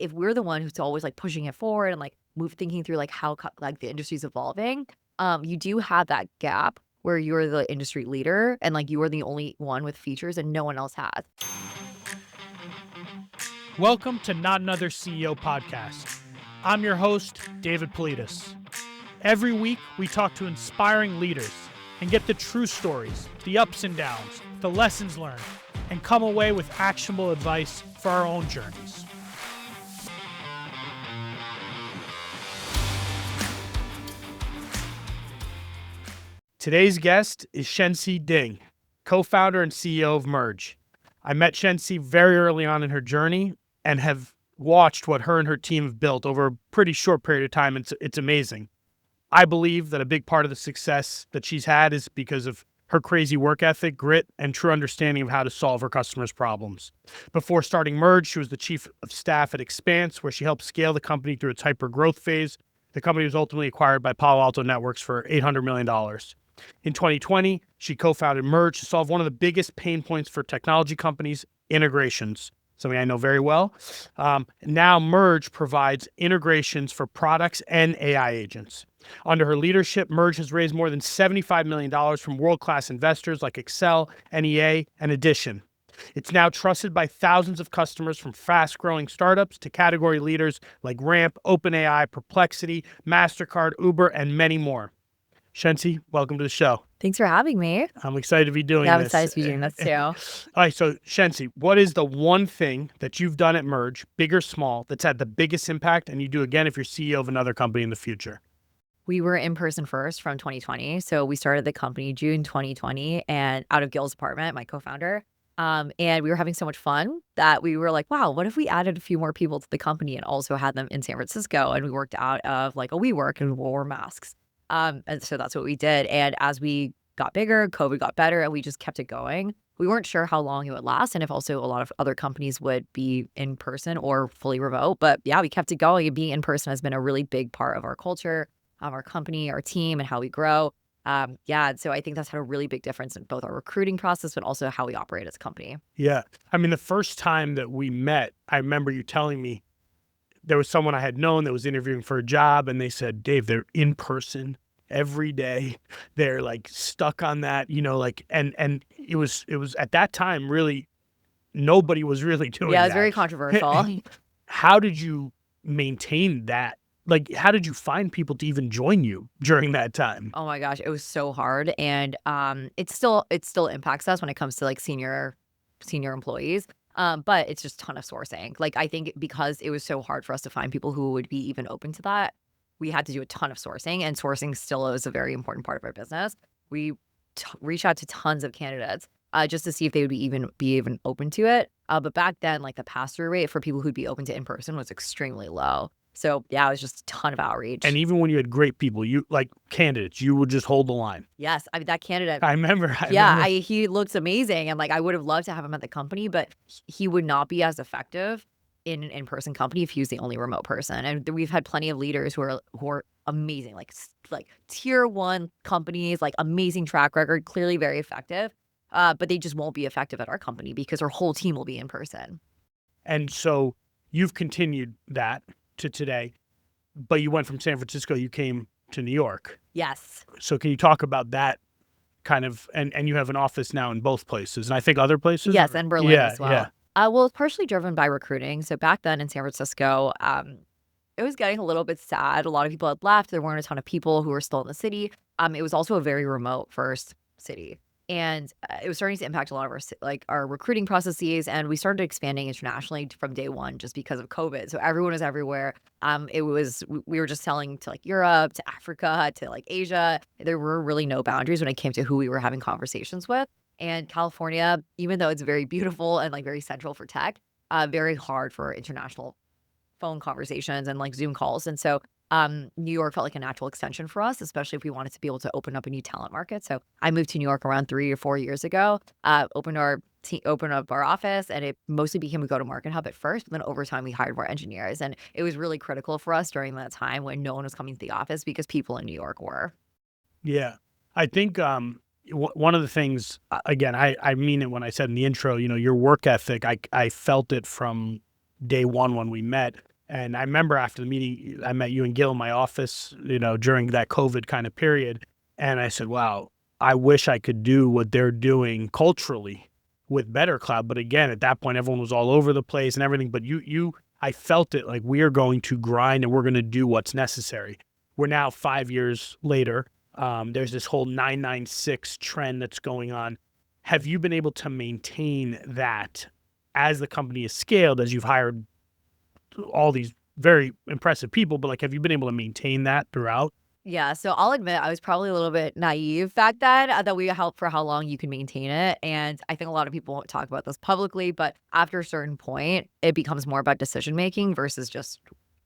if we're the one who's always like pushing it forward and like thinking through like how like the industry's evolving, you do have that gap where you're the industry leader and like you are the only one with features and no one else has. Welcome to Not Another CEO podcast. I'm your host, David Politis. Every week, we talk to inspiring leaders and get the true stories, the ups and downs, the lessons learned, and come away with actionable advice for our own journeys. Today's guest is Shensi Ding, co-founder and CEO of Merge. I met Shensi very early on in her journey and have watched what her and her team have built over a pretty short period of time. It's amazing. I believe that a big part of the success that she's had is because of her crazy work ethic, grit, and true understanding of how to solve her customers' problems. Before starting Merge, she was the chief of staff at Expanse, where she helped scale the company through its hyper-growth phase. The company was ultimately acquired by Palo Alto Networks for $800 million. In 2020, she co-founded Merge to solve one of the biggest pain points for technology companies, integrations, something I know very well. Now Merge provides integrations for products and AI agents. Under her leadership, Merge has raised more than $75 million from world-class investors like Excel, NEA, and Addition. It's now trusted by thousands of customers from fast-growing startups to category leaders like Ramp, OpenAI, Perplexity, MasterCard, Uber, and many more. Shensi, welcome to the show. Thanks for having me. I'm excited to be doing Yeah, I'm this. excited to be doing this too. All right, so Shensi, what is the one thing that you've done at Merge, big or small, that's had the biggest impact and you do again if you're CEO of another company in the future? We were in person first from 2020. So we started the company June 2020 and out of Gil's apartment, my co-founder. And we were having so much fun that we were like, wow, what if we added a few more people to the company and also had them in San Francisco? And we worked out of like a WeWork and wore masks. And so that's what we did. And as we got bigger, COVID got better, and we just kept it going. We weren't sure how long it would last and if also a lot of other companies would be in person or fully remote. But yeah, we kept it going, and being in person has been a really big part of our culture, our company, our team, and how we grow. So I think that's had a really big difference in both our recruiting process, but also how we operate as a company. Yeah. I mean, the first time that we met, I remember you telling me there was someone I had known that was interviewing for a job, and they said, Dave, they're in person every day. They're like stuck on that, like, and it was at that time, really, nobody was really doing that. Yeah, it was very controversial. How did you maintain that? Like, how did you find people to even join you during that time? Oh my gosh, it was so hard. And it still impacts us when it comes to like senior employees. But it's just a ton of sourcing. Like, I think because it was so hard for us to find people who would be even open to that, we had to do a ton of sourcing, and sourcing still is a very important part of our business. We reached out to tons of candidates just to see if they would be even open to it. But back then, like the pass-through rate for people who'd be open to in-person was extremely low. So yeah, it was just a ton of outreach. And even when you had great people, you like candidates, you would just hold the line. Yes, I mean, that candidate. I remember. He looks amazing, and like I would have loved to have him at the company, but he would not be as effective in an in-person company if he was the only remote person. And we've had plenty of leaders who are amazing, like tier 1 companies, like amazing track record, clearly very effective, but they just won't be effective at our company because our whole team will be in person. And so you've continued that to today, but you went from San Francisco, you came to New York. Yes. So can you talk about that kind of, and you have an office now in both places, and I think other places? Yes, and Berlin as well. Yeah. Well, it's partially driven by recruiting. So back then in San Francisco, it was getting a little bit sad. A lot of people had left. There weren't a ton of people who were still in the city. It was also a very remote first city. And it was starting to impact a lot of our recruiting processes. And we started expanding internationally from day one just because of COVID. So everyone was everywhere. We were just selling to like Europe, to Africa, to like Asia. There were really no boundaries when it came to who we were having conversations with. And California, even though it's very beautiful and like very central for tech, very hard for international phone conversations and like Zoom calls. And so New York felt like a natural extension for us, especially if we wanted to be able to open up a new talent market. So I moved to New York around 3 or 4 years ago, opened up our office, and it mostly became a go-to-market hub at first, but then over time we hired more engineers. And it was really critical for us during that time when no one was coming to the office because people in New York were. Yeah. I think one of the things, again, I mean it when I said in the intro, your work ethic, I felt it from day one when we met. And I remember after the meeting, I met you and Gil in my office, during that COVID kind of period. And I said, wow, I wish I could do what they're doing culturally with Better Cloud. But again, at that point, everyone was all over the place and everything. But I felt it like we are going to grind and we're going to do what's necessary. We're now 5 years later. There's this whole 996 trend that's going on. Have you been able to maintain that as the company has scaled, as you've hired all these very impressive people, but like, have you been able to maintain that throughout? Yeah, so I'll admit I was probably a little bit naive back then, that we help for how long you can maintain it, and I think a lot of people won't talk about this publicly, but after a certain point, it becomes more about decision making versus just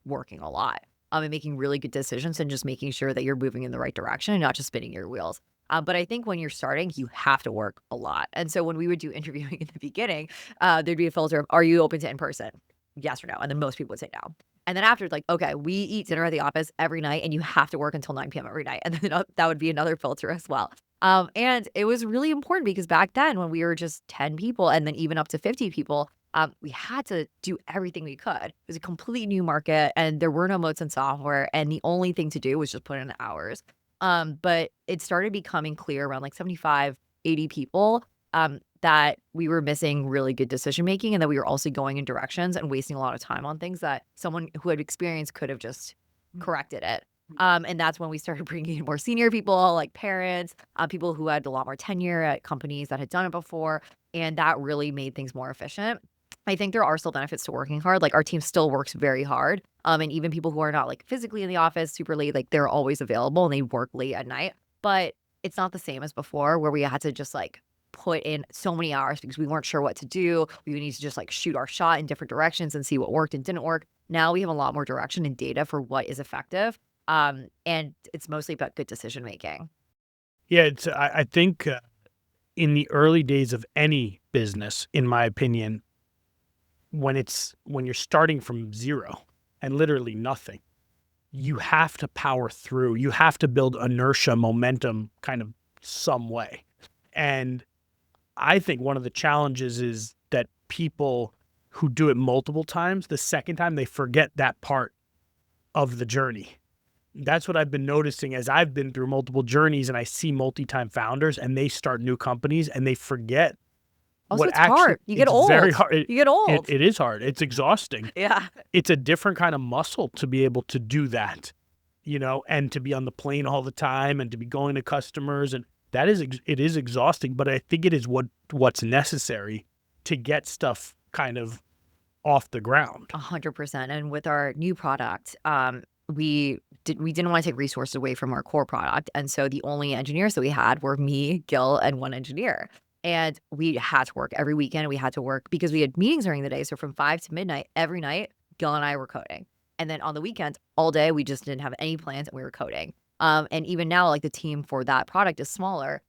working a lot, and making really good decisions and just making sure that you're moving in the right direction and not just spinning your wheels. But I think when you're starting, you have to work a lot, and so when we would do interviewing in the beginning, there'd be a filter of, "Are you open to in person? Yes or no?" And then most people would say no. And then after, it's like, "Okay, we eat dinner at the office every night, and you have to work until 9 p.m. every night." And then that would be another filter as well. And it was really important because back then when we were just 10 people and then even up to 50 people, we had to do everything we could. It was a completely new market and there were no moats in software. And the only thing to do was just put in the hours. But it started becoming clear around like 75, 80 people. That we were missing really good decision making and that we were also going in directions and wasting a lot of time on things that someone who had experience could have just corrected it. And that's when we started bringing in more senior people, like parents, people who had a lot more tenure at companies that had done it before. And that really made things more efficient. I think there are still benefits to working hard. Like our team still works very hard. And even people who are not like physically in the office super late, like they're always available and they work late at night. But it's not the same as before where we had to just like put in so many hours because we weren't sure what to do. We would need to just like shoot our shot in different directions and see what worked and didn't work. Now we have a lot more direction and data for what is effective. And it's mostly about good decision making. Yeah, I think in the early days of any business, in my opinion, when you're starting from zero and literally nothing, you have to power through. You have to build inertia, momentum, kind of some way. And I think one of the challenges is that people who do it multiple times, the second time they forget that part of the journey. That's what I've been noticing as I've been through multiple journeys and I see multi-time founders and they start new companies and they forget Also, what it's actually hard. You get it's very old. hard. You get old. It is hard. It's exhausting. Yeah. It's a different kind of muscle to be able to do that, and to be on the plane all the time and to be going to customers. And it is exhausting, but I think it is what's necessary to get stuff kind of off the ground. 100%. And with our new product, we didn't want to take resources away from our core product. And so the only engineers that we had were me, Gil, and one engineer. And we had to work every weekend. We had to work because we had meetings during the day. So from 5 to midnight every night, Gil and I were coding. And then on the weekends, all day, we just didn't have any plans and we were coding. And even now, like the team for that product is smaller.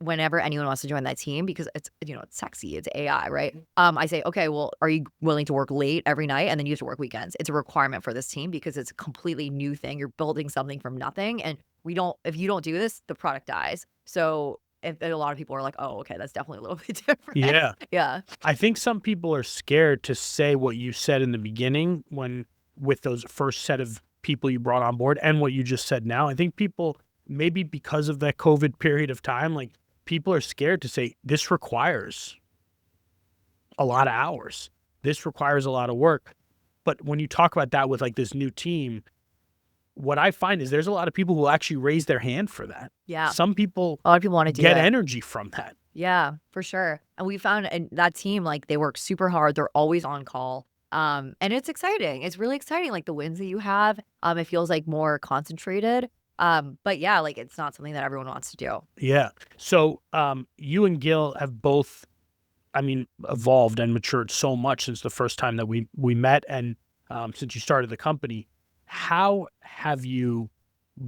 Whenever anyone wants to join that team, because it's sexy, it's AI, right? I say, okay, well, are you willing to work late every night? And then you have to work weekends. It's a requirement for this team because it's a completely new thing. You're building something from nothing. And if you don't do this, the product dies. So if a lot of people are like, oh, okay, that's definitely a little bit different. Yeah. Yeah. I think some people are scared to say what you said in the beginning with those first set of people you brought on board and what you just said now. I think people, maybe because of that COVID period of time, like people are scared to say this requires a lot of hours. This requires a lot of work. But when you talk about that with like this new team, what I find is there's a lot of people who actually raise their hand for that. Yeah. Some people A lot of people want to do get it. energy from that. Yeah, for sure. And we found in that team, like they work super hard. They're always on call. And it's exciting. It's really exciting. Like the wins that you have, it feels like more concentrated. But yeah, like it's not something that everyone wants to do. Yeah. So you and Gil have both, evolved and matured so much since the first time that we met and since you started the company. How have you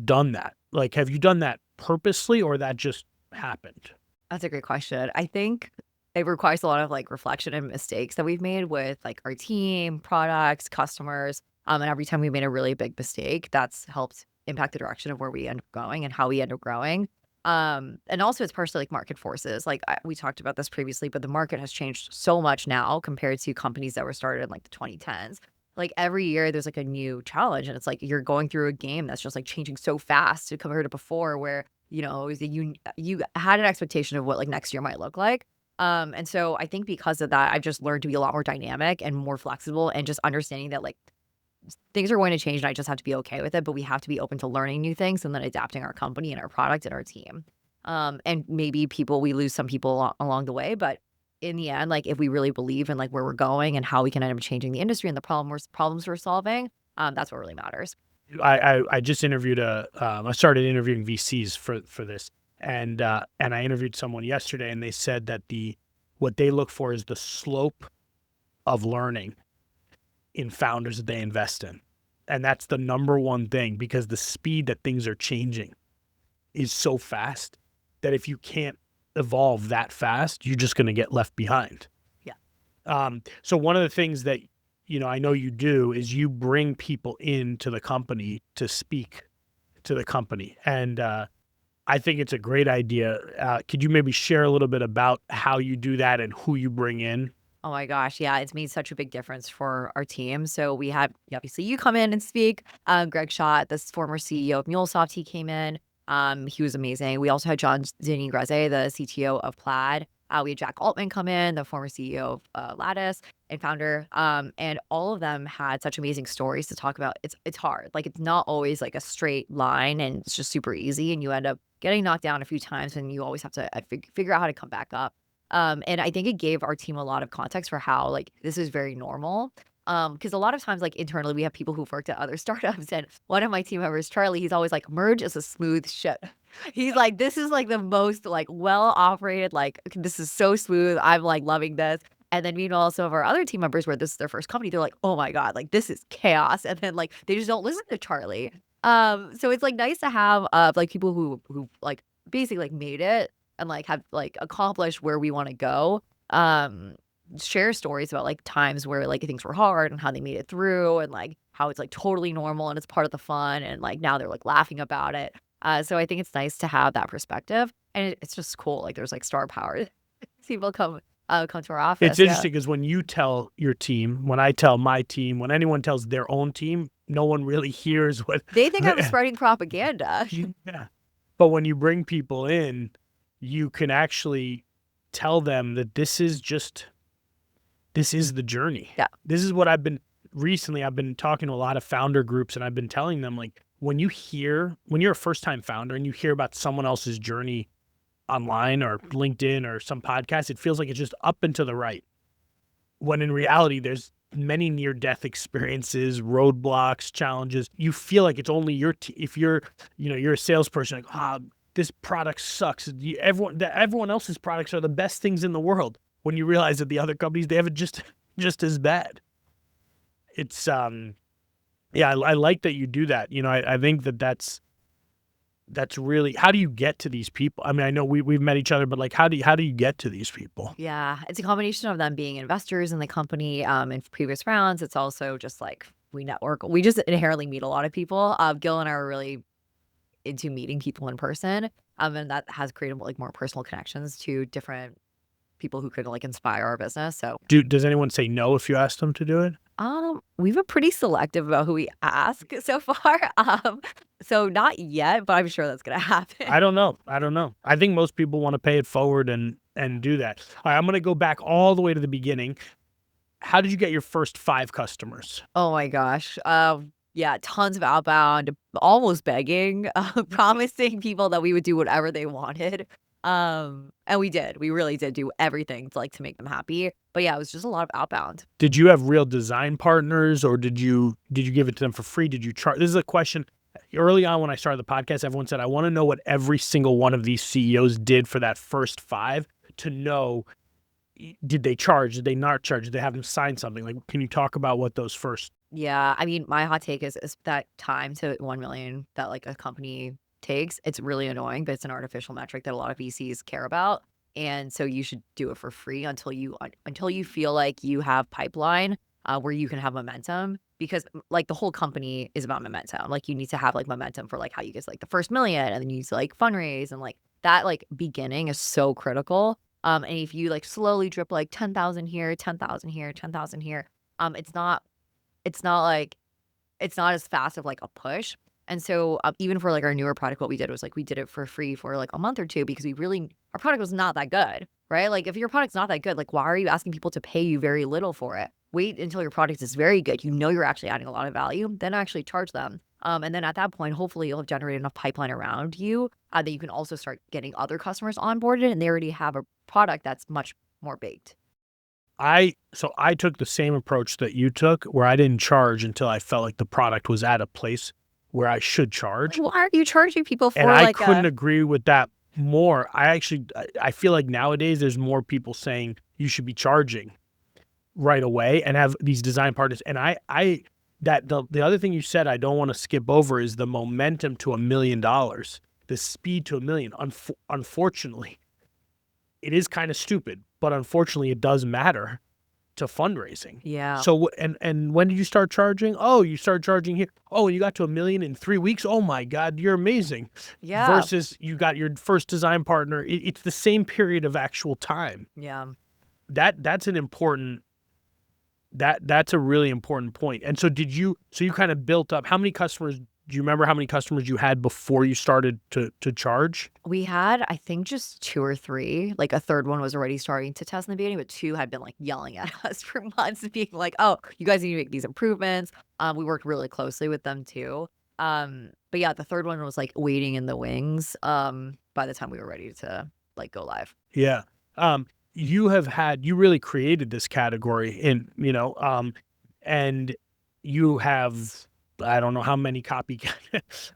done that? Like, have you done that purposely or that just happened? That's a great question. I think it requires a lot of like reflection and mistakes that we've made with like our team, products, customers. And every time we made a really big mistake, that's helped impact the direction of where we end up going and how we end up growing. And also it's partially like market forces. Like we talked about this previously, but the market has changed so much now compared to companies that were started in like the 2010s. like every year there's like a new challenge, and it's like you're going through a game that's just like changing so fast compared to before, where you had an expectation of what like next year might look like. And so I think because of that, I've just learned to be a lot more dynamic and more flexible, and just understanding that like things are going to change and I just have to be okay with it. But we have to be open to learning new things and then adapting our company and our product and our team. And maybe we lose some people along the way, but in the end, like if we really believe in like where we're going and how we can end up changing the industry and the problems we're solving, that's what really matters. I just interviewed I started interviewing VCs for this, and I interviewed someone yesterday, and they said that what they look for is the slope of learning in founders that they invest in, and that's the number one thing, because the speed that things are changing is so fast that if you can't evolve that fast, you're just going to get left behind. Yeah. So one of the things that, I know you do is you bring people into the company to speak to the company. And I think it's a great idea. Could you maybe share a little bit about how you do that and who you bring in? Oh my gosh, yeah, it's made such a big difference for our team. So we had obviously you come in and speak. Greg Schott, this former CEO of MuleSoft, he came in. He was amazing. We also had John Zinni Graze, the CTO of Plaid. We had Jack Altman come in, the former CEO of Lattice and founder. And all of them had such amazing stories to talk about. It's hard. Like it's not always like a straight line and it's just super easy. And you end up getting knocked down a few times and you always have to figure out how to come back up. And I think it gave our team a lot of context for how like this is very normal. Because a lot of times, like internally, we have people who've worked at other startups, and one of my team members, Charlie, he's always like, "Merge is a smooth ship." He's like, "This is like the most like well operated, like this is so smooth. I'm like loving this." And then meanwhile, some of our other team members, where this is their first company, they're like, "Oh my god, like this is chaos." And then like they just don't listen to Charlie. So it's like nice to have like people who like basically like made it and like have like accomplished where we want to go. Share stories about like times where like things were hard and how they made it through and like how it's like totally normal and it's part of the fun and like now they're like laughing about it. So I think it's nice to have that perspective and it's just cool. Like there's like star power. People come to our It's office. Yeah. interesting because when you tell your team, when I tell my team, when anyone tells their own team, no one really hears what. They think I'm spreading propaganda. Yeah. But when you bring people in, you can actually tell them that this is the journey. Yeah. This is what I've been talking to a lot of founder groups, and I've been telling them, like, when you're a first time founder and you hear about someone else's journey online or LinkedIn or some podcast, it feels like it's just up and to the right. When in reality, there's many near death experiences, roadblocks, challenges. You feel like it's only if you're a salesperson, like, this product sucks. Everyone else's products are the best things in the world. When you realize that the other companies, they have it just as bad. It's yeah, I like that you do that. I think that's really, how do you get to these people? I mean, I know we've met each other, but like, how do you get to these people? Yeah, it's a combination of them being investors in the company in previous rounds. It's also just like we network. We just inherently meet a lot of people. Gil and I are really into meeting people in person, and that has created like more personal connections to different people who could like inspire our business. So, Does anyone say no if you ask them to do it? we've been pretty selective about who we ask so far. So not yet, but I'm sure that's gonna happen. I don't know. I think most people want to pay it forward and do that. All right, I'm going to go back all the way to the beginning. How did you get your first 5 customers? Oh my gosh. Yeah, tons of outbound, almost begging, promising people that we would do whatever they wanted. And we did. We really did do everything to make them happy. But yeah, it was just a lot of outbound. Did you have real design partners, or did you give it to them for free? Did you charge? This is a question. Early on when I started the podcast, everyone said, I want to know what every single one of these CEOs did for that first 5 to know, did they charge? Did they not charge? Did they have them sign something? Like, can you talk about what those first? Yeah, I mean, my hot take is that time to 1 million that like a company takes. It's really annoying, but it's an artificial metric that a lot of VCs care about. And so you should do it for free until you feel like you have pipeline where you can have momentum, because like the whole company is about momentum. Like you need to have like momentum for like how you get like the first million, and then you need to like fundraise, and like that like beginning is so critical. And if you like slowly drip like 10,000 here, 10,000 here, 10,000 here, it's not it's not like it's not as fast of like a push. And so even for like our newer product, what we did was like we did it for free for like a month or two because we really our product was not that good, right? Like if your product's not that good, like why are you asking people to pay you very little for it? Wait until your product is very good. You know you're actually adding a lot of value, then actually charge them. And then at that point, hopefully you'll have generated enough pipeline around you that you can also start getting other customers onboarded and they already have a product that's much more baked. I took the same approach that you took, where I didn't charge until I felt like the product was at a place where I should Like, charge. why are you charging people And for I like couldn't a agree with that more. I feel like nowadays there's more people saying you should be charging right away and have these design partners. And I that the other thing you said I don't want to skip over is the momentum to $1 million, the speed to a million. Unfortunately, it is kind of stupid, but unfortunately, it does matter to fundraising. yeah. So and when did you start charging? Oh, you started charging here. Oh, you got to 1 million in 3 weeks. Oh my God, you're amazing. Yeah. Versus you got your first design partner. It's the same period of actual time. Yeah. That's an important that's a really important point. And so so you kind of built up how many customers do you remember how many customers you had before you started to charge? We had, I think, just 2 or 3, like, a third one was already starting to test in the beginning, but 2 had been, like, yelling at us for months being like, "Oh, you guys need to make these improvements." We worked really closely with them too. But yeah, the third one was, like, waiting in the wings, by the time we were ready to, like, go live. Yeah. Um, you really created this category and you have, I don't know how many copycat.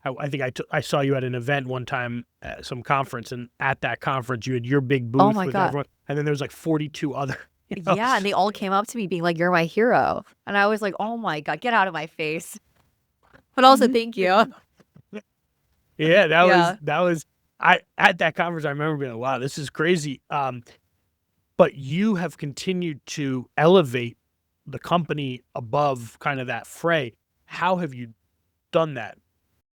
I think I saw you at an event one time at some conference, and at that conference you had your big Oh booth my with god. everyone, and then there's like 42 other, you know. Yeah, and they all came up to me being like, "You're my hero." And I was like, "Oh my god, get out of my face." But also, thank you. Yeah, Yeah. that was I at that conference I remember being like, wow, this is crazy. But you have continued to elevate the company above kind of that fray. How have you done that?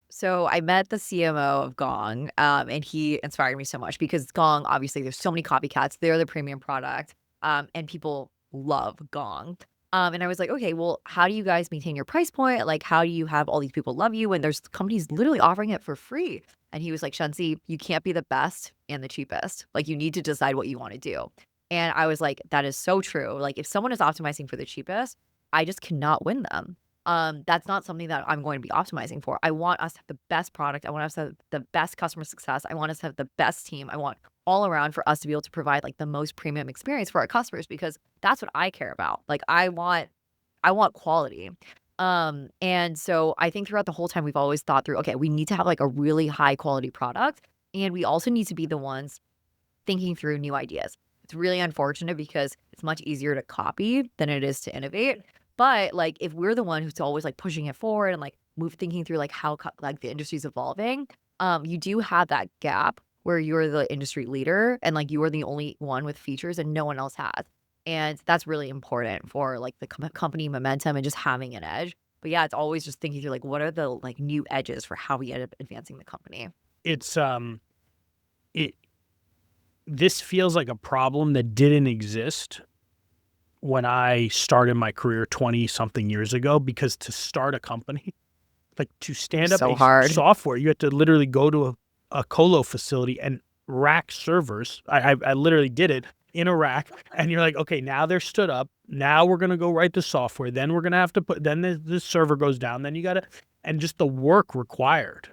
So I met the CMO of Gong, and he inspired me so much because Gong, obviously, there's so many copycats. They're the premium product, and people love Gong. And I was like, okay, well, how do you guys maintain your price point? Like, how do you have all these people love you when there's companies literally offering it for free? And he was like, Shensi, you can't be the best and the cheapest. Like, you need to decide what you want to do. And I was like, that is so true. Like, if someone is optimizing for the cheapest, I just cannot win them. That's not something that I'm going to be optimizing for. I want us to have the best product. I want us to have the best customer success. I want us to have the best team. I want all around for us to be able to provide like the most premium experience for our customers because that's what I care about. Like I want quality. And so I think throughout the whole time we've always thought through, okay, we need to have like a really high quality product and we also need to be the ones thinking through new ideas. It's really unfortunate because it's much easier to copy than it is to innovate. But like if we're the one who's always like pushing it forward and like move thinking through like how like the industry's evolving, you do have that gap where you're the industry leader and like you are the only one with features and no one else has. And that's really important for like the company momentum and just having an edge. But yeah, it's always just thinking through like what are the like new edges for how we end up advancing the company. It's it this feels like a problem that didn't exist when I started my career 20 something years ago, because to start a company, like to It was stand up so a hard. software, you had to literally go to a colo facility and rack servers. I literally did it in a rack, and you're like, okay, now they're stood up. Now we're gonna go write the software. Then we're gonna have to then the server goes down. Then you gotta, and just the work required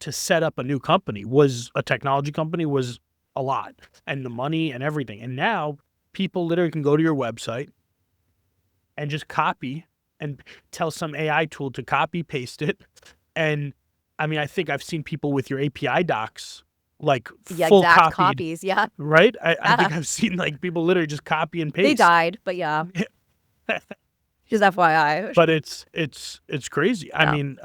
to set up a new company was a technology company was a lot, and the money and everything. And now people literally can go to your website and just copy and tell some AI tool to copy paste it. And I mean, I think I've seen people with your API docs like Yeah, full exact copied, copies. Yeah. right? I Yeah. think I've seen like people literally just copy and They paste. died, but yeah, just FYI. But it's crazy. I Yeah. mean,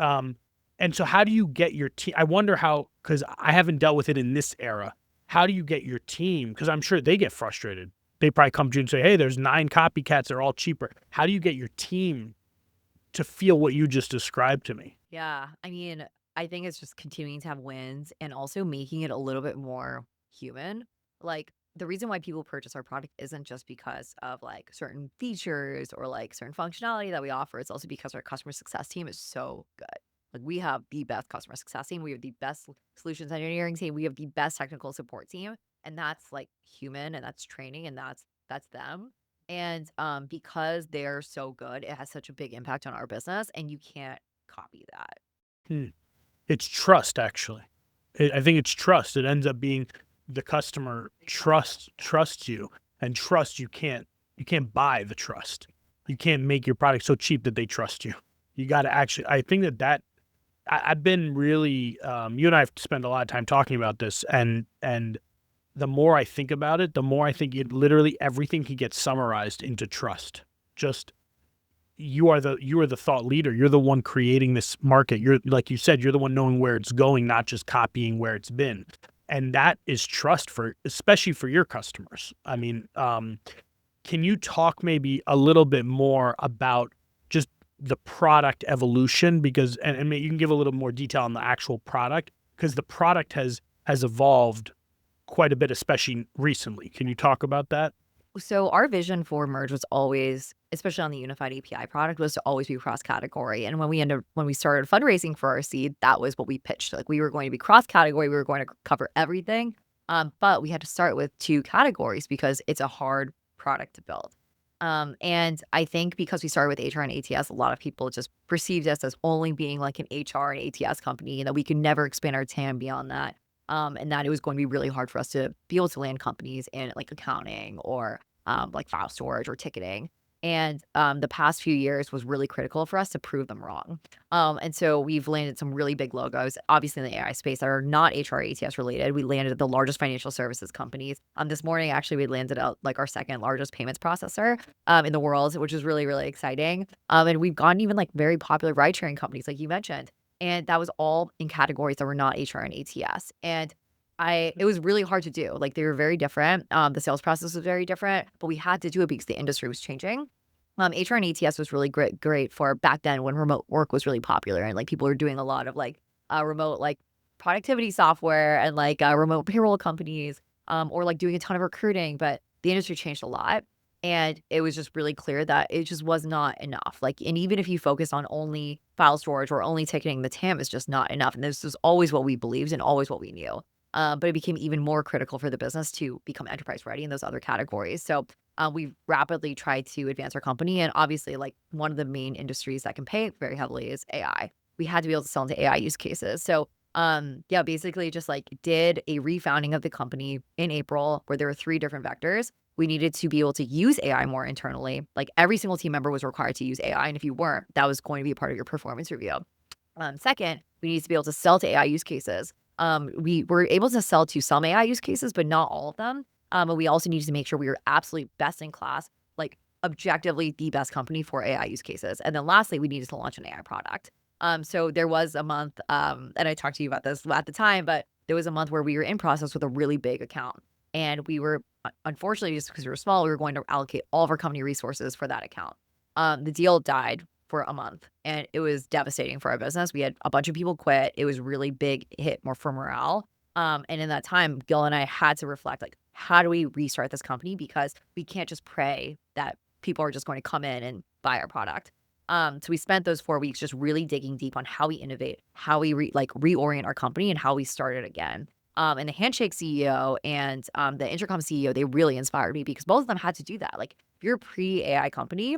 and so how do you get your team? I wonder how, because I haven't dealt with it in this era. How do you get your team? Because I'm sure they get frustrated. They probably come to you and say, "Hey, there's 9 copycats. They're all cheaper." How do you get your team to feel what you just described to me? Yeah. I mean, I think it's just continuing to have wins and also making it a little bit more human. Like the reason why people purchase our product isn't just because of like certain features or like certain functionality that we offer. It's also because our customer success team is so good. Like we have the best customer success team. We have the best solutions engineering team. We have the best technical support team. And that's like human and that's training and that's them. And because they're so good, it has such a big impact on our business and you can't copy that. Hmm. It's trust, actually. I think it's trust. It ends up being the customer trusts you, and trust you can't buy the trust. You can't make your product so cheap that they trust you. You got to actually. I think I've been really. You and I have spent a lot of time talking about this, and the more I think about it, the more I think literally everything can get summarized into trust. Just you are the thought leader. You're the one creating this market. You're, like you said, you're the one knowing where it's going, not just copying where it's been. And that is trust, for especially for your customers. I mean, can you talk maybe a little bit more about just the product evolution? Because and maybe you can give a little more detail on the actual product, because the product has evolved quite a bit, especially recently. Can you talk about that? So our vision for Merge was always, especially on the unified API product, was to always be cross category. And when we started fundraising for our seed, that was what we pitched. Like we were going to be cross category, we were going to cover everything. But we had to start with two categories because it's a hard product to build. And I think because we started with HR and ATS, a lot of people just perceived us as only being like an HR and ATS company and that we could never expand our TAM beyond that. And that it was going to be really hard for us to be able to land companies in like accounting or like file storage or ticketing. And the past few years was really critical for us to prove them wrong. And so we've landed some really big logos, obviously in the AI space that are not HR ATS related. We landed the largest financial services companies. This morning, actually, we landed like our second largest payments processor in the world, which is really, really exciting. And we've gotten even like very popular ride sharing companies, like you mentioned. And that was all in categories that were not HR and ATS. And it was really hard to do. Like they were very different. The sales process was very different, but we had to do it because the industry was changing. HR and ATS was really great for back then when remote work was really popular and like people were doing a lot of like remote like productivity software and like remote payroll companies or like doing a ton of recruiting. But the industry changed a lot. And it was just really clear that it just was not enough. Like, and even if you focus on only file storage or only ticketing, the TAM is just not enough. And this was always what we believed and always what we knew. But it became even more critical for the business to become enterprise ready in those other categories. So we rapidly tried to advance our company. And obviously, like one of the main industries that can pay very heavily is AI. We had to be able to sell into AI use cases. So yeah, basically just like did a refounding of the company in April where there were three different vectors. We needed to be able to use AI more internally. Like every single team member was required to use AI. And if you weren't, that was going to be a part of your performance review. Second, we need to be able to sell to AI use cases. We were able to sell to some AI use cases, but not all of them. But we also needed to make sure we were absolutely best in class, like objectively the best company for AI use cases. And then lastly, we needed to launch an AI product. So there was a month, and I talked to you about this at the time, but there was a month where we were in process with a really big account. And we were, unfortunately, just because we were small, we were going to allocate all of our company resources for that account. The deal died for a month and it was devastating for our business. We had a bunch of people quit. It was really big hit more for morale. And in that time, Gil and I had to reflect, like, how do we restart this company? Because we can't just pray that people are just going to come in and buy our product. So we spent those 4 weeks just really digging deep on how we innovate, how we reorient our company and how we start it again. And the Handshake CEO and the Intercom CEO, they really inspired me because both of them had to do that. Like if you're a pre-AI company,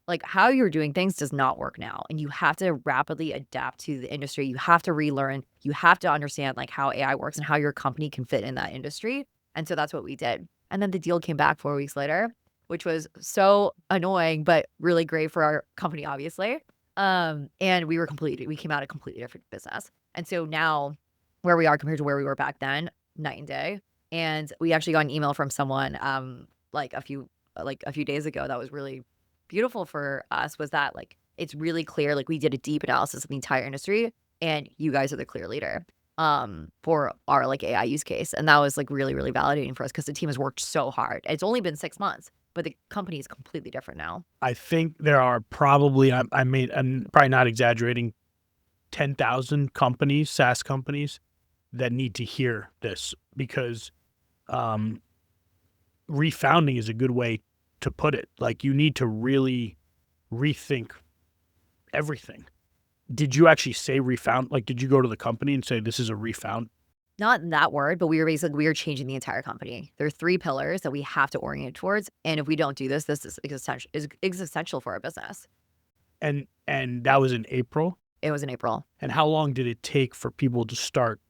like how you're doing things does not work now. And you have to rapidly adapt to the industry. You have to relearn. You have to understand like how AI works and how your company can fit in that industry. And so that's what we did. And then the deal came back 4 weeks later, which was so annoying, but really great for our company, obviously. And we came out a completely different business. And so now where we are compared to where we were back then, night and day. And we actually got an email from someone like a few days ago that was really beautiful for us, was that like it's really clear, like we did a deep analysis of the entire industry and you guys are the clear leader for our like AI use case. And that was like really, really validating for us because the team has worked so hard. It's only been 6 months, but the company is completely different now. I think there are probably, I'm probably not exaggerating, 10,000 companies, SaaS companies, that need to hear this because refounding is a good way to put it. Like, you need to really rethink everything. Did you actually say refound? Like, did you go to the company and say this is a refound? Not in that word, but we were changing the entire company. There are 3 pillars that we have to orient towards, and if we don't do this, this is existential for our business. And that was in April. It was in April. And how long did it take for people to start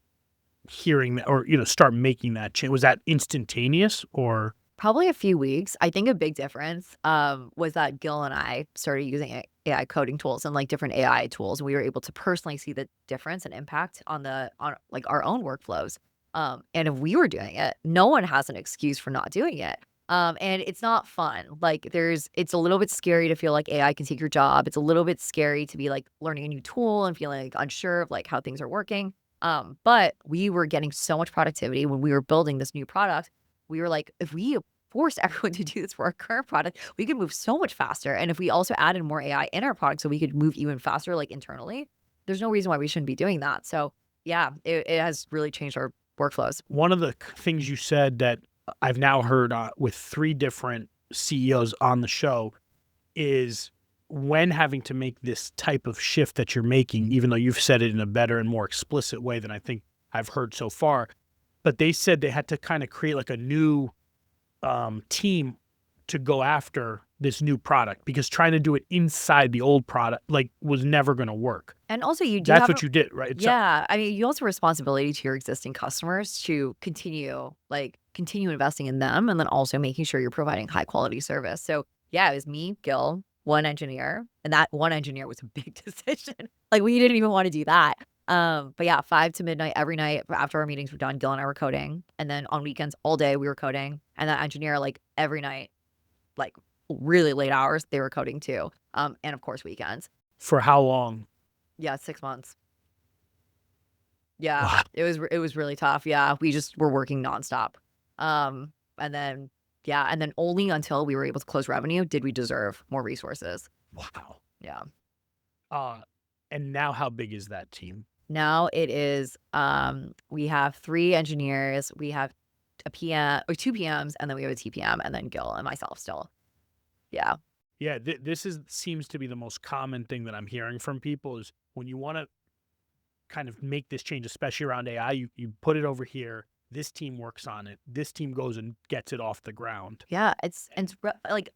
hearing that, or start making that change? Was that instantaneous, or? Probably a few weeks. I think a big difference was that Gil and I started using AI coding tools and like different AI tools. And we were able to personally see the difference and impact on like our own workflows. And if we were doing it, no one has an excuse for not doing it. And it's not fun. Like it's a little bit scary to feel like AI can take your job. It's a little bit scary to be like learning a new tool and feeling like unsure of like how things are working. But we were getting so much productivity when we were building this new product. We were like, if we forced everyone to do this for our current product, we could move so much faster. And if we also added more AI in our product so we could move even faster, like internally, there's no reason why we shouldn't be doing that. So yeah, it has really changed our workflows. One of the things you said that I've now heard with 3 different CEOs on the show is, when having to make this type of shift that you're making, even though you've said it in a better and more explicit way than I think I've heard so far, but they said they had to kind of create like a new team to go after this new product, because trying to do it inside the old product like was never going to work. And also that's what you did, right? Yeah. I mean, you also have responsibility to your existing customers to continue investing in them, and then also making sure you're providing high quality service. So yeah, it was me, Gil, one engineer, and that one engineer was a big decision. Like, we didn't even want to do that. But yeah, 5 to midnight every night after our meetings were done, Gil and I were coding. And then on weekends, all day we were coding. And that engineer, like every night, like really late hours, they were coding too. And of course, weekends. For how long? Yeah, 6 months. Yeah, Wow. it was really tough. Yeah, we just were working nonstop. And then only until we were able to close revenue did we deserve more resources. Wow. Yeah. And now how big is that team? Now it is, we have 3 engineers, we have a PM or 2 PMs, and then we have a TPM, and then Gil and myself still. Yeah. Yeah, this seems to be the most common thing that I'm hearing from people, is when you want to kind of make this change, especially around AI, you put it over here, this team works on it, this team goes and gets it off the ground. Yeah, it's like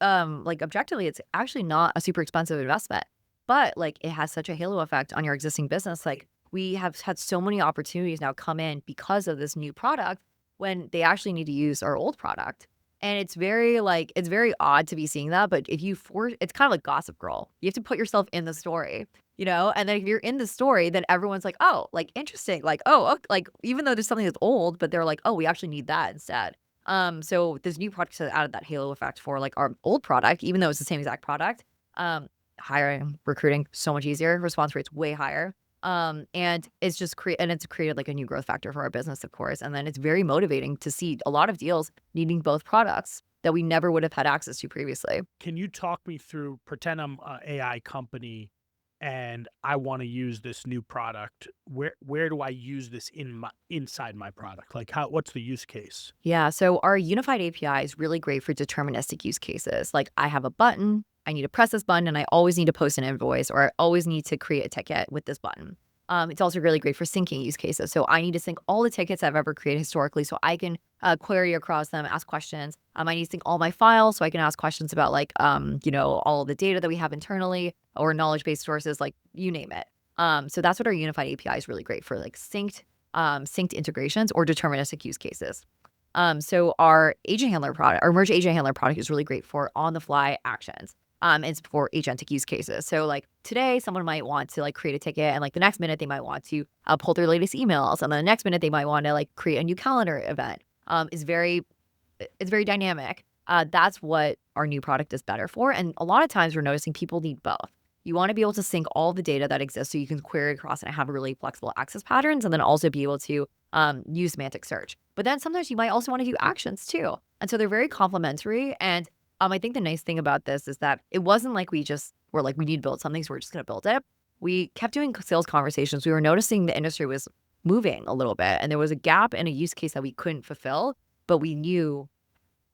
objectively, it's actually not a super expensive investment, but like it has such a halo effect on your existing business. Like, we have had so many opportunities now come in because of this new product when they actually need to use our old product. And it's very odd to be seeing that, but it's kind of like Gossip Girl. You have to put yourself in the story, and then if you're in the story, then everyone's like, oh, like interesting. Like, oh, like even though there's something that's old, but they're like, oh, we actually need that instead. So this new product has added that halo effect for like our old product, even though it's the same exact product. Hiring, recruiting, so much easier. Response rate's way higher. And it's created like a new growth factor for our business, of course. And then it's very motivating to see a lot of deals needing both products that we never would have had access to previously. Can you talk me through, pretend I'm an AI company and I want to use this new product? Where do I use this inside my product? Like, what's the use case? Yeah, so our unified API is really great for deterministic use cases. Like, I have a button, I need to press this button, and I always need to post an invoice, or I always need to create a ticket with this button. It's also really great for syncing use cases. So I need to sync all the tickets I've ever created historically so I can query across them, ask questions. I need to sync all my files so I can ask questions about like, all the data that we have internally, or knowledge-based sources, like you name it. So that's what our unified API is really great for, like synced integrations or deterministic use cases. So our agent handler product, our merge agent handler product, is really great for on-the-fly actions. It's for agentic use cases. So like today, someone might want to like create a ticket, and like the next minute they might want to pull their latest emails, and then the next minute they might want to like create a new calendar event. It's very dynamic. That's what our new product is better for. And a lot of times we're noticing people need both. You want to be able to sync all the data that exists so you can query across and have really flexible access patterns, and then also be able to use semantic search. But then sometimes you might also want to do actions too. And so they're very complementary. And I think the nice thing about this is that it wasn't like we just were like, we need to build something, so we're just going to build it. We kept doing sales conversations. We were noticing the industry was moving a little bit, and there was a gap in a use case that we couldn't fulfill, but we knew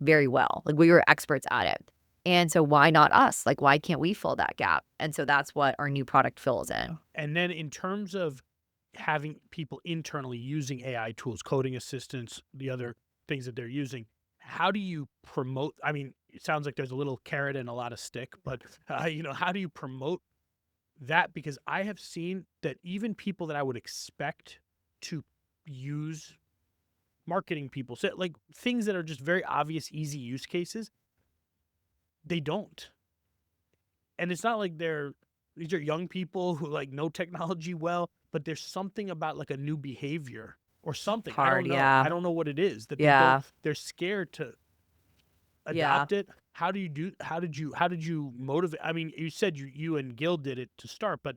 very well. Like we were experts at it. And so why not us? Like why can't we fill that gap? And so that's what our new product fills in. And then in terms of having people internally using AI tools, coding assistants, the other things that they're using, how do you promote? I mean, it sounds like there's a little carrot and a lot of stick, but how do you promote that? Because I have seen that even people that I would expect to use, marketing people, so like things that are just very obvious, easy use cases, they don't. And it's not like these are young people who like know technology well, but there's something about like a new behavior or something. I Hard, don't know. yeah. I don't know what it is that they don't. Yeah. They're scared to Yeah. adopt it. How do you do? How did you motivate? I mean, you said you and Gil did it to start, but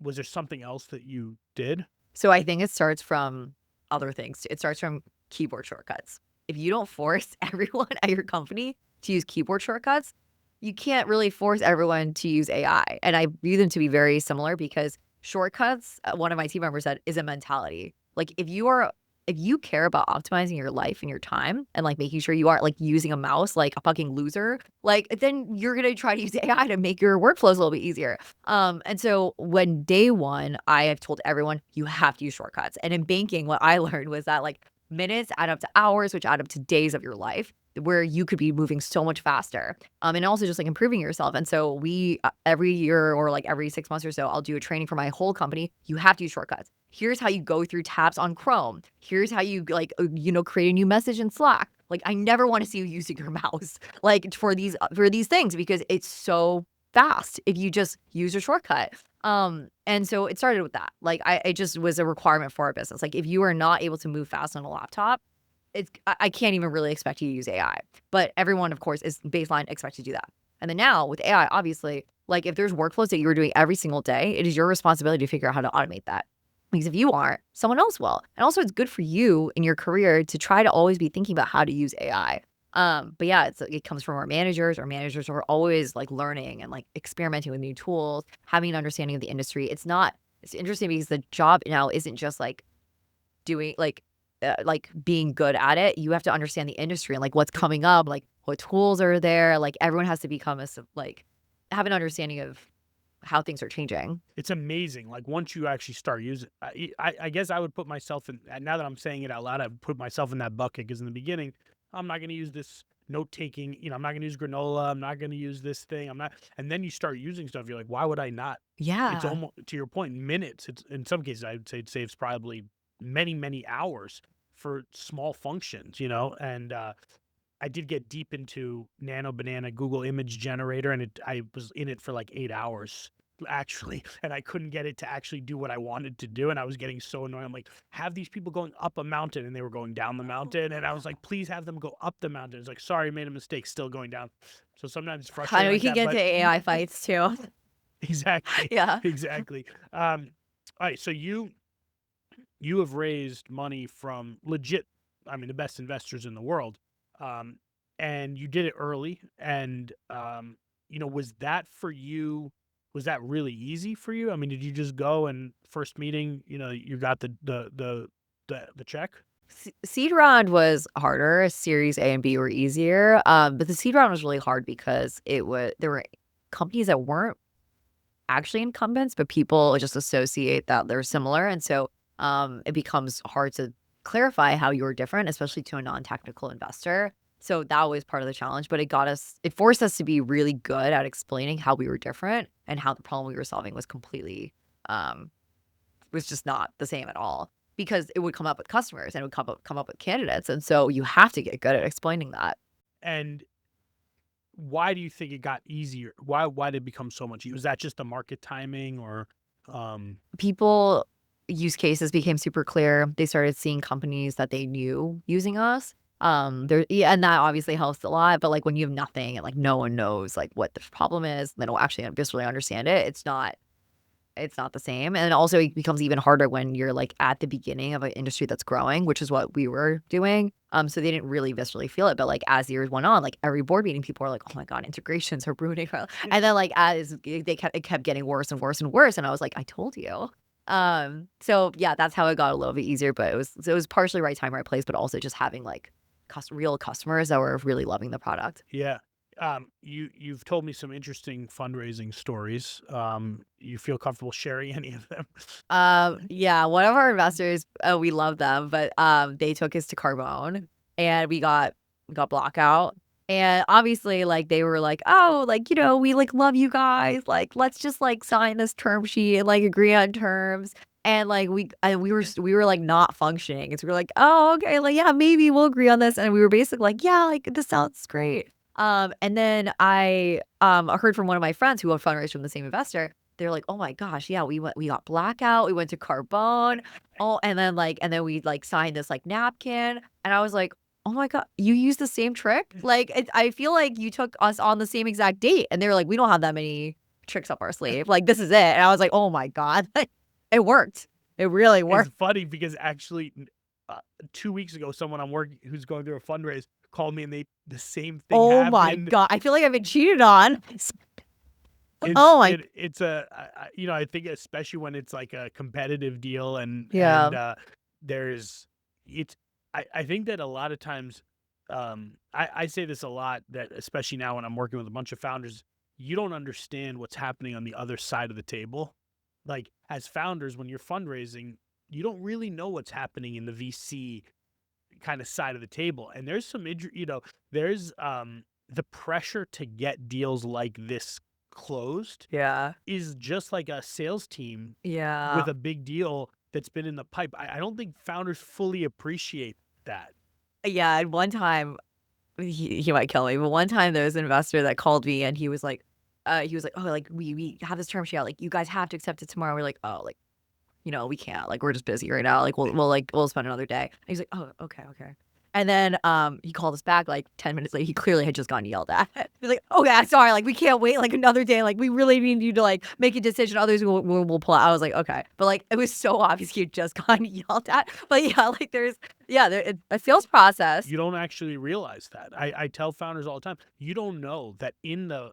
was there something else that you did? So I think it starts from other things. It starts from keyboard shortcuts. If you don't force everyone at your company to use keyboard shortcuts, you can't really force everyone to use AI. And I view them to be very similar because shortcuts, one of my team members said, is a mentality. Like if you care about optimizing your life and your time and like making sure you aren't like using a mouse like a fucking loser, like then you're gonna try to use AI to make your workflows a little bit easier. And so when day one, I have told everyone you have to use shortcuts. And in banking, what I learned was that like minutes add up to hours, which add up to days of your life where you could be moving so much faster. And also just like improving yourself. And so we every year or like every 6 months or so, I'll do a training for my whole company. You have to use shortcuts. Here's how you go through tabs on Chrome. Here's how you like create a new message in Slack. Like I never want to see you using your mouse like for these things because it's so fast if you just use a shortcut. And so it started with that. Like it just was a requirement for our business. Like if you are not able to move fast on a laptop, I can't even really expect you to use AI. But everyone, of course, is baseline expected to do that. And then now with AI, obviously, like if there's workflows that you're doing every single day, it is your responsibility to figure out how to automate that. Because if you aren't, someone else will. And also it's good for you in your career to try to always be thinking about how to use AI. But yeah, it comes from our managers. Our managers are always like learning and like experimenting with new tools, having an understanding of the industry. It's interesting because the job now isn't just like doing like being good at it. You have to understand the industry and like what's coming up, like what tools are there. Like everyone has to become like have an understanding of how things are changing. It's amazing. Like once you actually start using, I guess I would put myself in. Now that I'm saying it out loud, I would put myself in that bucket because in the beginning, I'm not going to use this note taking. I'm not going to use granola. I'm not going to use this thing. I'm not. And then you start using stuff. You're like, why would I not? It's Yeah. almost to your point, minutes. It's in some cases, I would say it saves probably many hours for small functions. And I did get deep into Nano Banana Google Image Generator, and I was in it for like 8 hours actually, and I couldn't get it to actually do what I wanted to do, and I was getting so annoyed. I'm like, have these people going up a mountain, and they were going down the mountain, and I was like, please have them go up the mountain. It's like, sorry, made a mistake, still going down. So sometimes it's I frustrating know you like can that, get but into AI fights too. exactly, Yeah. exactly. All right, so you have raised money from legit, I mean, the best investors in the world. Um, and you did it early. And, was that for you? Was that really easy for you? I mean, did you just go and first meeting, you got the check? Seed round was harder. Series A and B were easier. But the seed round was really hard because there were companies that weren't actually incumbents, but people just associate that they're similar. And so it becomes hard to clarify how you're different, especially to a non-technical investor. So that was part of the challenge, but it forced us to be really good at explaining how we were different and how the problem we were solving was um, was just not the same at all because it would come up with customers and it would come up with candidates. And so you have to get good at explaining that. And why do you think it got easier? Why did it become so much easier? Was that just the market timing or People use cases became super clear. They started seeing companies that they knew using us. Yeah, and that obviously helps a lot. But like when you have nothing and like no one knows like what the problem is, they don't actually viscerally understand it. It's not the same. And also it becomes even harder when you're like at the beginning of an industry that's growing, which is what we were doing. So they didn't really viscerally feel it. But like as years went on, like every board meeting, people were like, oh my God, integrations are ruining our life. And then like as it kept getting worse and worse and worse. And I was like, I told you. So yeah, that's how it got a little bit easier. But it was partially right time, right place, but also just having like real customers that were really loving the product. Yeah. You've told me some interesting fundraising stories. You feel comfortable sharing any of them? Yeah, one of our investors, we love them, but they took us to Carbone, and we got blackout. And obviously, like they were like, oh, like, we like love you guys. Like, let's just like sign this term sheet and like agree on terms. And like we were like not functioning. And so we were like, oh, okay, like yeah, maybe we'll agree on this. And we were basically like, yeah, like this sounds great. And then I heard from one of my friends who fundraised from the same investor. They're like, "Oh my gosh, yeah, we got blackout, we went to Carbone, oh, and then we, like, signed this, like, napkin," and I was like, "Oh my god, you used the same trick? Like, I feel like you took us on the same exact date," and they were like, "We don't have that many tricks up our sleeve, like, this is it," and I was like, "Oh my god." It worked. It really It's worked. funny because actually, 2 weeks ago, someone I'm working who's going through a fundraise called me, and the same thing Oh my happened. god, I feel like I've been cheated on. It's Oh my it it's a I think especially when it's like a competitive deal yeah, there's it's I think that a lot of times, I say this a lot, that especially now when I'm working with a bunch of founders, you don't understand what's happening on the other side of the table. Like, as founders, when you're fundraising, you don't really know what's happening in the VC kind of side of the table. And there's there's the pressure to get deals like this closed yeah, is just like a sales team yeah. with a big deal that's been in the pipe. I don't think founders fully appreciate that. Yeah, and one time he might kill me, but one time there was an investor that called me and he was like, "Oh, like we have this term sheet out, like you guys have to accept it tomorrow." We're like, "Oh, like, we can't. Like we're just busy right now. Like we'll spend another day." And he's like, "Oh, okay, okay." And then he called us back like 10 minutes later. He clearly had just gotten yelled at. He's like, "Okay, sorry, like we can't wait like another day. Like we really need you to like make a decision. Others will pull out." I was like, "Okay." But like it was so obvious he had just gotten yelled at. But yeah, like a sales process. You don't actually realize that. I tell founders all the time, you don't know that in the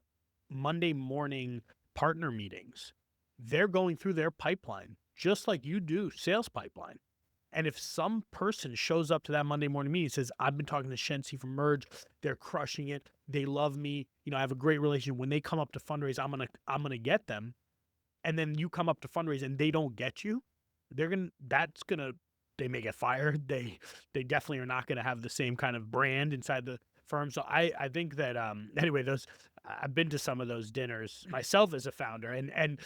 Monday morning partner meetings, they're going through their pipeline just like you do sales pipeline. And if some person shows up to that Monday morning meeting and says, I've been talking to Shensi from Merge, they're crushing it, they love me, I have a great relationship. When they come up to fundraise, I'm gonna get them. And then you come up to fundraise and they don't get you, they may get fired. They definitely are not gonna have the same kind of brand inside the firm. So I think that anyway, those I've been to some of those dinners myself as a founder, and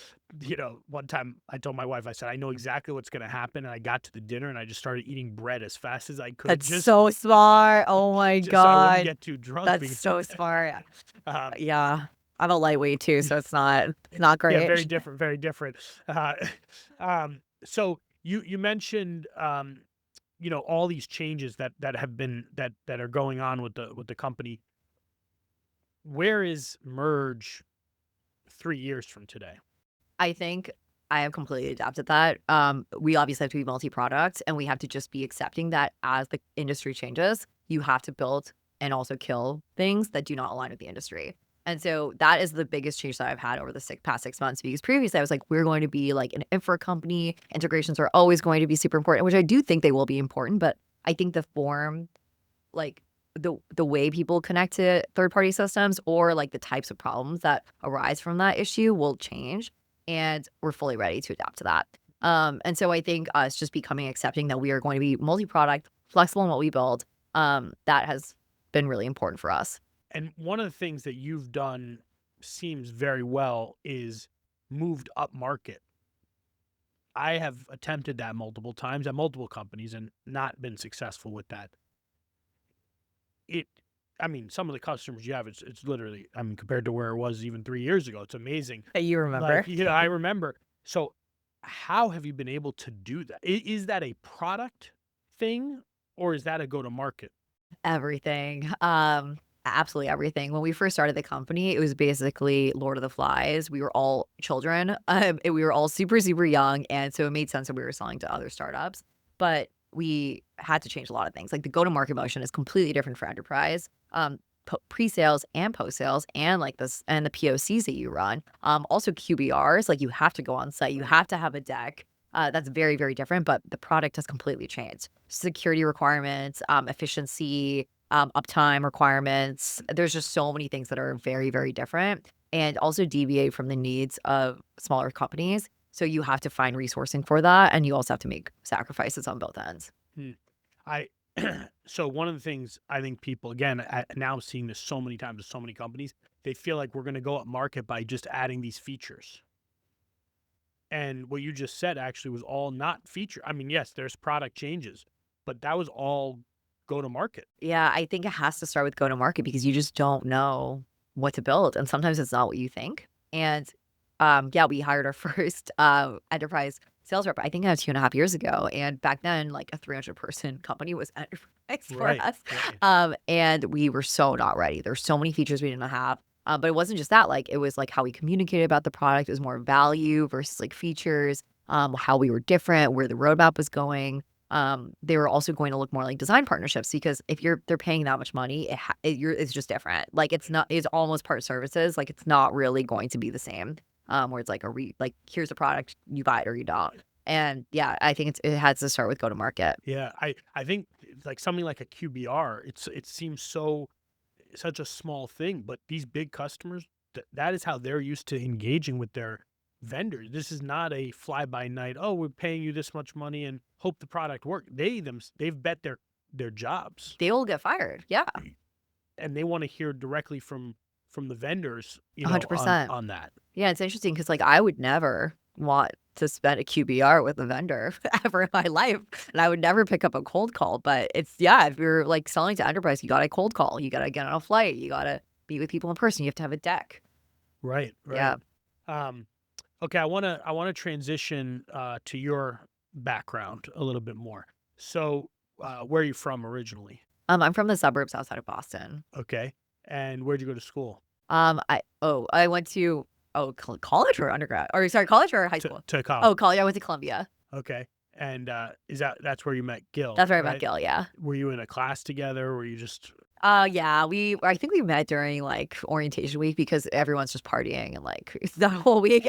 one time I told my wife, I said, I know exactly what's gonna happen, and I got to the dinner and I just started eating bread as fast as I could, That's so smart. Oh my just so I wouldn't god. get too drunk That's because so smart. um, Yeah. I'm a lightweight too, so it's not yeah, very great. different, very different. Uh, so you mentioned all these changes that have been that are going on with the company. Where is Merge 3 years from today? I think I have completely adapted that. We obviously have to be multi-product, and we have to just be accepting that as the industry changes, you have to build and also kill things that do not align with the industry. And so that is the biggest change that I've had over the past 6 months. Because previously I was like, we're going to be like an infra company. Integrations are always going to be super important, which I do think they will be important. But I think the form, like the way people connect to third party systems or like the types of problems that arise from that issue will change, and we're fully ready to adapt to that. And so I think us just becoming accepting that we are going to be multi-product, flexible in what we build, that has been really important for us. And one of the things that you've done seems very well is moved up market. I have attempted that multiple times at multiple companies and not been successful with that. It I mean, some of the customers you have, it's literally, I mean, compared to where it was even 3 years ago, it's amazing. That you Like, remember. I remember. So, how have you been able to do that? Is that a product thing, or is that a go to market? Everything. Absolutely everything. When we first started the company, it was basically Lord of the Flies. We were all children. And we were all super, super young. And so it made sense that we were selling to other startups. But we had to change a lot of things. Like the go-to-market motion is completely different for enterprise. Pre-sales and post-sales and like this and the POCs that you run. Also QBRs, like you have to go on site, you have to have a deck. That's very, very different, but the product has completely changed. Security requirements, efficiency, uptime requirements. There's just so many things that are very, very different and also deviate from the needs of smaller companies. So you have to find resourcing for that, and you also have to make sacrifices on both ends. Hmm. I so one of the things I think people, again, now I'm seeing this so many times with so many companies, they feel like we're going to go up market by just adding these features. And what you just said actually was all not feature. I mean, yes, there's product changes, but that was all go to market. Yeah, I think it has to start with go to market because you just don't know what to build, and sometimes it's not what you think. And yeah, we hired our first enterprise sales rep. I think that was 2.5 years ago, and back then, like a 300-person company was enterprise for Right, us. right. And we were so not ready. There's so many features we didn't have. But it wasn't just that. Like it was like how we communicated about the product. It was more value versus like features. How we were different, where the roadmap was going. They were also going to look more like design partnerships because if they're paying that much money, it's just different. Like it's almost part services. Like it's not really going to be the same. Where it's like like here's a product, you buy it or you don't. And yeah, I think it has to start with go to market. Yeah, I think like something like a QBR, it seems such a small thing, but these big customers, that is how they're used to engaging with their vendors. This is not a fly by night. Oh, we're paying you this much money and hope the product works. They've bet their jobs, They will get fired. Yeah, and they want to hear directly from the vendors, a hundred on percent. that. Yeah, it's interesting because like I would never want to spend a QBR with a vendor ever in my life, and I would never pick up a cold call. But it's yeah, if you're like selling to enterprise, you got to cold call, you got to get on a flight, you got to meet with people in person, you have to have a deck. Right, Yeah. right. Um, okay, I wanna transition to your background a little bit more. So, where are you from originally? I'm from the suburbs outside of Boston. Okay, and where'd you go to school? I went to college or undergrad, or sorry, college or high To school. to college. Oh, college. I went to Columbia. Okay, and that's where you met Gil, That's where I met right? Gil. Yeah. Were you in a class together? Were you just Yeah, I think we met during like orientation week because everyone's just partying and like the whole week.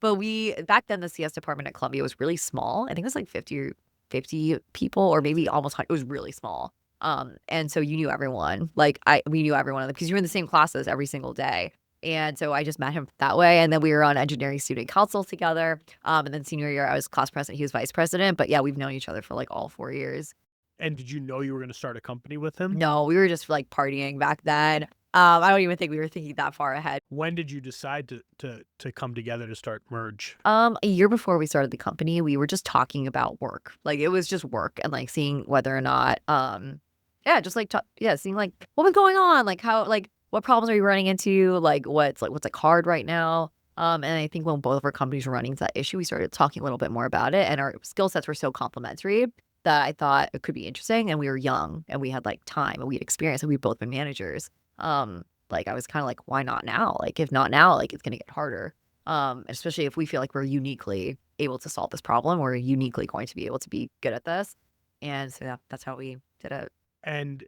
But we back then the CS department at Columbia was really small. I think it was like 50 people or maybe almost 100. It was really small. And so you knew everyone. Like we knew everyone because you were in the same classes every single day. And so I just met him that way. And then we were on engineering student council together. And then senior year I was class president, he was vice president. But yeah, we've known each other for like all 4 years. and did you know you were gonna start a company with him? No, we were just, like, partying back then. I don't even think we were thinking that far ahead. When did you decide to come together to start Merge? A year before we started the company, we were just talking about work. Like, it was just work and, like, seeing whether or not, yeah, just, like, seeing, like, what was going on, like, how like, what problems are you running into, like, what's hard right now? And I think when both of our companies were running into that issue, we started talking a little bit more about it, and our skill sets were so complementary that I thought it could be interesting, and we were young, and we had, like, time, and we had experience, and we've both been managers. Like, I was kinda like, "Why not now?" Like, if not now, like, it's gonna get harder. Especially if we feel like we're uniquely able to solve this problem, we're uniquely going to be able to be good at this. And so, yeah, that's how we did it. And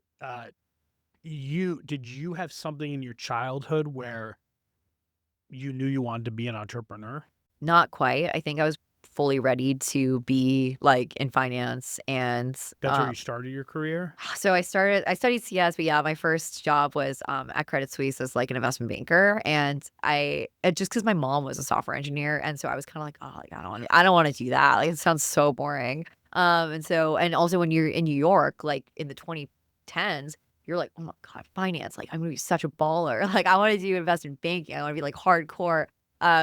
did you have something in your childhood where you knew you wanted to be an entrepreneur? Not quite. I think I was fully ready to be, like, in finance and, That's where you started your career? so I studied CS, but yeah, my first job was, at Credit Suisse as, like, an investment banker, and just because my mom was a software engineer, and so I was kinda like, "Oh, like, I don't wanna do that, like, it sounds so boring." And also when you're in New York, like, in the 2010s, you're like, "Oh my god, finance, like, I'm gonna be such a baller." Like, I wanna do investment banking, I wanna be, like, hardcore.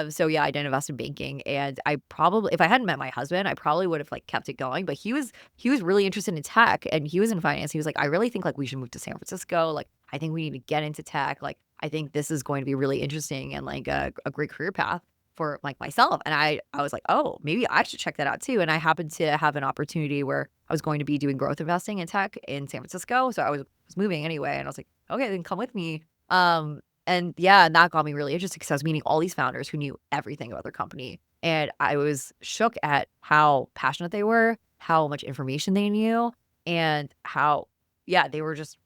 So yeah, I did investment banking, and I probably if I hadn't met my husband, I probably would have, like, kept it going, but he was really interested in tech, and he was in finance. He was like, "I really think, like, we should move to San Francisco, like, I think we need to get into tech, like, I think this is going to be really interesting and, like, a great career path for, like, myself." And I was like, "Oh, maybe I should check that out too." And I happened to have an opportunity where I was going to be doing growth investing in tech in San Francisco, so I was moving anyway, and I was like, "Okay, then come with me." And yeah, and that got me really interested because I was meeting all these founders who knew everything about their company. And I was shook at how passionate they were, how much information they knew, and how, yeah, they were just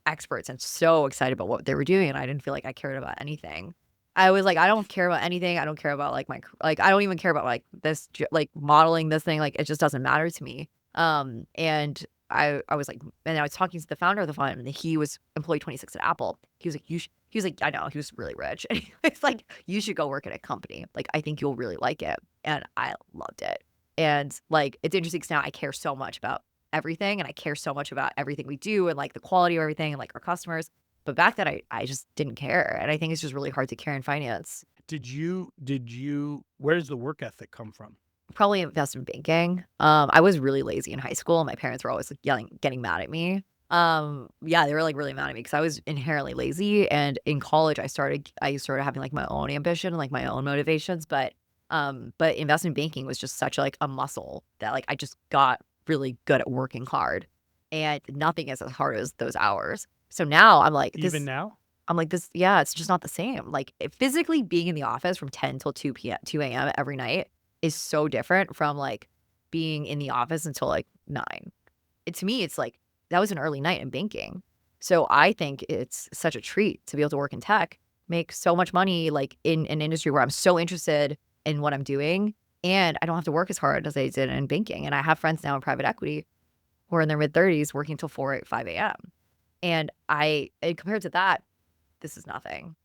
experts and so excited about what they were doing. And I didn't feel like I cared about anything. I was like, I don't care about anything. I don't care about like like, I don't even care about like this, like modeling this thing. Like, it just doesn't matter to me. And I was like, and I was talking to the founder of the fund, and he was employee 26 at Apple. He was like, he was like, I know, he was really rich. And it's like, you should go work at a company. Like, I think you'll really like it. And I loved it. And like, it's interesting because now I care so much about everything, and I care so much about everything we do and like the quality of everything and like our customers. But back then I just didn't care. And I think it's just really hard to care in finance. Where does the work ethic come from? Probably investment banking. I was really lazy in high school. My parents were always like yelling, getting mad at me. Yeah, they were like really mad at me because I was inherently lazy. And in college, I started having like my own ambition and like my own motivations. But investment banking was just such like a muscle that like I just got really good at working hard, and nothing is as hard as those hours. So now I'm like Even this. now? I'm like this. Yeah, it's just not the same. Like physically being in the office from 10 till 2 p.m. 2 a.m. every night is so different from like being in the office until like 9. To me, it's like that was an early night in banking. So I think it's such a treat to be able to work in tech, make so much money like in an industry where I'm so interested in what I'm doing, and I don't have to work as hard as I did in banking. And I have friends now in private equity who are in their mid 30s working till 4 5 a.m. And compared to that, this is nothing.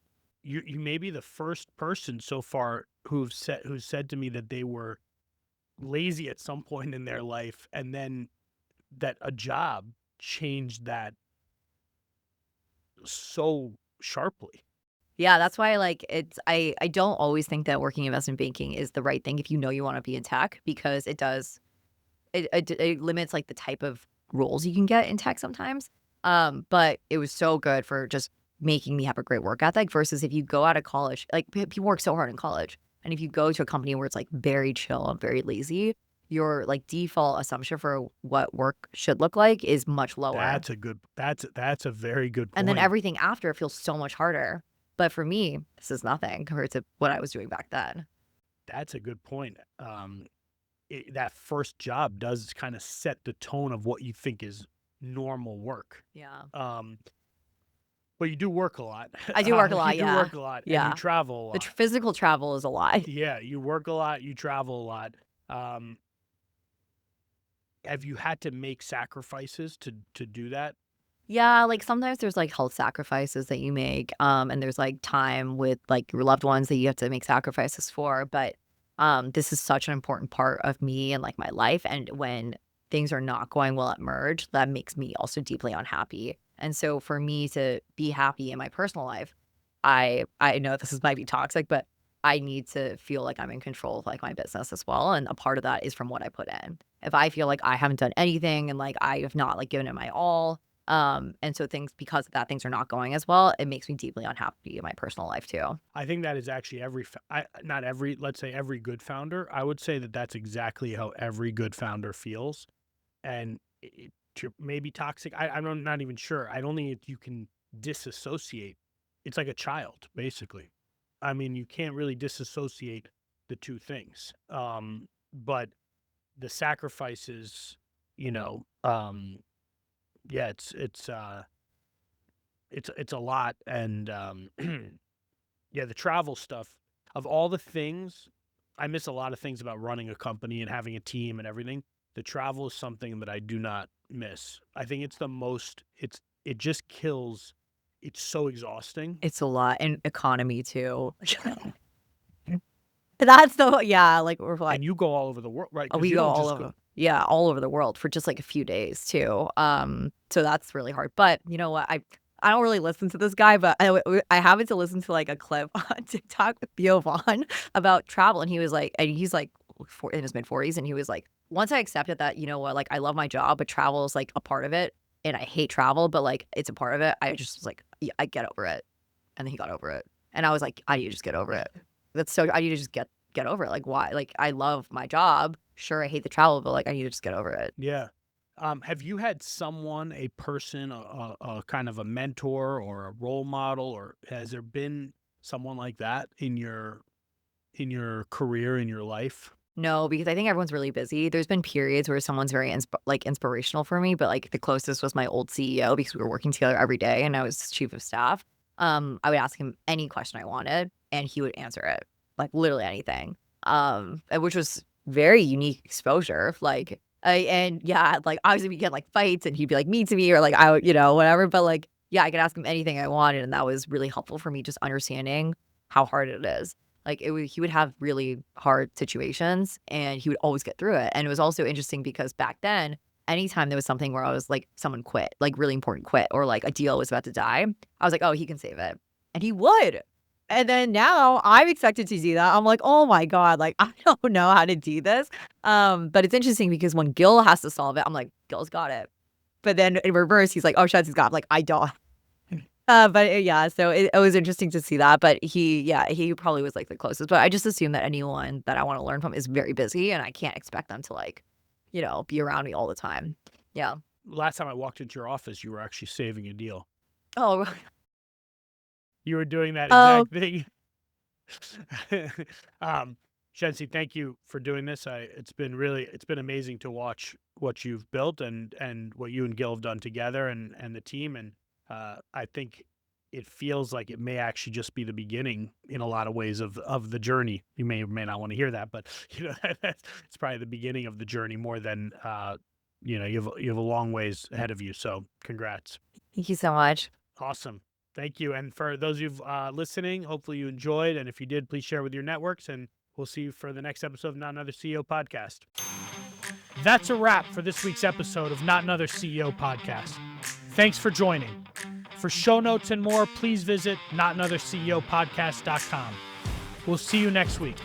You may be the first person so far who's said to me that they were lazy at some point in their life, and then that a job changed that so sharply. Yeah, that's why like I don't always think that working investment banking is the right thing if you know you want to be in tech, because it does it limits like the type of roles you can get in tech sometimes. But it was so good for just making me have a great work ethic versus if you go out of college, like people work so hard in college. And if you go to a company where it's like very chill and very lazy, your like default assumption for what work should look like is much lower. That's a very good And then point. everything after feels so much harder. But for me, this is nothing compared to what I was doing back then. That's a good point. That first job does kind of set the tone of what you think is normal work. Yeah. Um, but you do work a lot. I do work a You lot, do yeah. work a lot, and you Yeah. travel a The lot. physical travel is a lot. Yeah, you work a lot, you travel a lot. Um, have you had to make sacrifices to do that? Yeah, like, sometimes there's, like, health sacrifices that you make, and there's, like, time with, like, your loved ones that you have to make sacrifices for, but, this is such an important part of me and, like, my life, and when things are not going well at Merge, that makes me also deeply unhappy, and so for me to be happy in my personal life, I know this is might be toxic, but I need to feel like I'm in control of, like, my business as well, and a part of that is from what I put in. If I feel like I haven't done anything and, like, I have not, like, given it my all, and so things because of that, things are not going as well, it makes me deeply unhappy in my personal life too. I think that is actually not every, let's say every good founder. I would say that that's exactly how every good founder feels, and it may be toxic. I'm not even sure. I don't think you can disassociate. It's like a child, basically. I mean, you can't really disassociate the two things. But the sacrifices, you know, yeah, it's a lot, and yeah, the travel stuff, of all the things, I miss a lot of things about running a company and having a team and everything. The travel is something that I do not miss. I think it's the most it just kills. It's so exhausting. It's a lot, and economy too. That's the yeah, like, we're like And you go all over the world, right? Because we you go don't all just go. over yeah, all over the world for just, like, a few days too, so that's really hard, but you know what, I don't really listen to this guy, but I happened to listen to, like, a clip on TikTok with Theo Vaughn about travel, and he was like and he's, like, in his mid-40s, and he was like, "Once I accepted that, you know what, like, I love my job, but travel is, like, a part of it, and I hate travel, but, like, it's a part of it," I just was like, "Yeah, I get over it," and then he got over it, and I was like, "I need to just get over it." I need to just get over it, like, why? Like, I love my job. Sure, I hate the travel, but, like, I need to just get over it. Yeah. Have you had someone, a person, a kind of a mentor or a role model, or has there been someone like that in your career, in your life? No, because I think everyone's really busy. There's been periods where someone's very inspirational for me, but, like, the closest was my old CEO because we were working together every day and I was his chief of staff. I would ask him any question I wanted, and he would answer it, like, literally anything, which was very unique exposure, like, And yeah, like obviously we get like fights and he'd be like mean to me or like I would, whatever. But like, yeah, I could ask him anything I wanted. And that was really helpful for me just understanding how hard it is. Like he would have really hard situations and he would always get through it. And it was also interesting because back then, anytime there was something where I was like, someone quit, like really important quit, or like a deal was about to die, I was like, oh, he can save it. And he would. And then now I'm expected to do that. I'm like, oh my God, like I don't know how to do this. But it's interesting because when Gil has to solve it, I'm like, Gil's got it. But then in reverse, he's like, oh, Shensi's got it. I'm like, I don't. But yeah, so it was interesting to see that. But he probably was like the closest. But I just assume that anyone that I want to learn from is very busy and I can't expect them to like, be around me all the time. Yeah. Last time I walked into your office, you were actually saving a deal. Oh, You were doing that oh, exact thing. Shensi, thank you for doing this. It's been amazing to watch what you've built and what you and Gil have done together and the team. And I think it feels like it may actually just be the beginning in a lot of ways of the journey. You may or may not want to hear that, but it's probably the beginning of the journey more than you have a long ways ahead of you. So congrats. thank you so much. Awesome. Thank you. And for those of you listening, hopefully you enjoyed. And if you did, please share with your networks. And we'll see you for the next episode of Not Another CEO Podcast. That's a wrap for this week's episode of Not Another CEO Podcast. Thanks for joining. For show notes and more, please visit notanotherceopodcast.com. We'll see you next week.